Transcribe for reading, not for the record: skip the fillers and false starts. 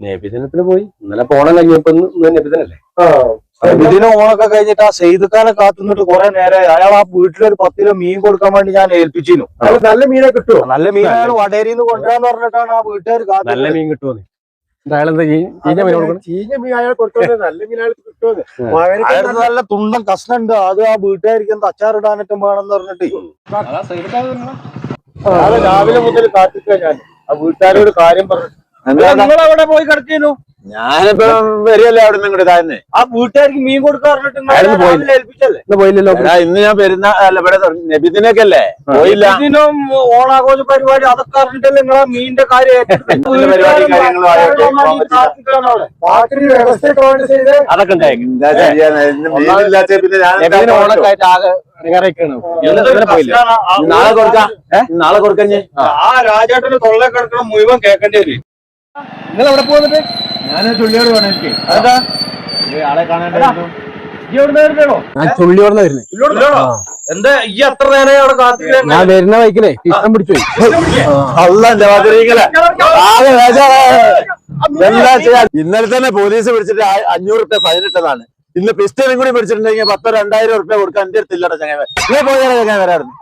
നബിദിനത്തിന് പോയി ഇന്നലെ പോണം കഴിഞ്ഞപ്പോ നബിദിനല്ലേ. നബിദിനം ഓണൊക്കെ കഴിഞ്ഞിട്ട് ആ സെയ്തുക്കാനെ കാത്തുനിന്നിട്ട് കുറെ നേരം അയാൾ ആ വീട്ടിലൊരു 10 കിലോ മീൻ കൊടുക്കാൻ വേണ്ടി ഞാൻ ഏൽപ്പിച്ചിരുന്നു. നല്ല മീനെ കിട്ടുമോ? നല്ല മീൻ അയാൾ വടേരിന്ന് കൊണ്ടുവരാന്ന് പറഞ്ഞിട്ടാണ് ആ വീട്ടുകാർ കാത്തു. നല്ല മീൻ കിട്ടുമോന്ന് ചീഞ്ഞ മീൻ അയാൾ കൊടുത്തത് നല്ല മീൻ അയാൾ കിട്ടുമോന്ന്. അയാൾക്ക് നല്ല തുണ്ടൻ കഷ്ണുണ്ട്. അത് ആ വീട്ടുകാർക്ക് എന്താ അച്ചാറിടാനറ്റും വേണമെന്ന് പറഞ്ഞിട്ട് രാവിലെ മുതൽ കാത്തിക്ക ഞാൻ ആ വീട്ടുകാരോട് കാര്യം പറഞ്ഞു. നിങ്ങളവിടെ പോയി കിടക്കുന്നു. ഞാനിപ്പോ വരികയല്ലേ അവിടെ നിന്ന് ഇങ്ങോട്ട് തന്നെ. ആ വീട്ടുകാർക്ക് മീൻ കൊടുക്കാറിട്ട് ഏൽപ്പിച്ചല്ലേ? പോയില്ലല്ലോ. ഇന്ന് ഞാൻ പെരുന്നാൾ അല്ല ഇവിടെ നബിദിനൊക്കെ അല്ലേ പോയില്ല. ഓണാഘോഷ പരിപാടി അതൊക്കെ അറിഞ്ഞിട്ടല്ലേ നിങ്ങളെ മീനിന്റെ കാര്യം അതൊക്കെ നാളെ കൊടുക്കാം. നാളെ കൊടുക്കഞ്ഞ് ആ രാജേട്ടന് തൊള്ള കിടക്കണം മുഴുവൻ കേൾക്കേണ്ടി വരും. നിങ്ങൾ എവിടെ പോകുന്നത്? ഞാൻ ചുള്ളിയോട് വേണം എനിക്ക്. അതാ ആളെ കാണാനായിരുന്നു. ഞാൻ ചുള്ളിയോടുന്ന വരുന്നത്. എന്താ ഈ അത്ര നേരം അവിടെ കാത്തില്ല? ഞാൻ വരുന്ന വൈക്കിലേ ഇഷ്ടം പിടിച്ചു പോയി. എന്താ ചെയ്യാ? ഇന്നലെ തന്നെ പോലീസ് പിടിച്ചിട്ട് 500 റുപ്യ ഫൈൻ ഇട്ടതാണ്. ഇന്ന് പിസ്റ്റലും കൂടി പിടിച്ചിട്ടുണ്ടെങ്കിൽ 1000-2000 റുപ്യ കൊടുക്കാൻ എന്റെ അടുത്തില്ലട ചങ്ങായി. പോയാൽ ചങ്ങായി വരാറുണ്ട്.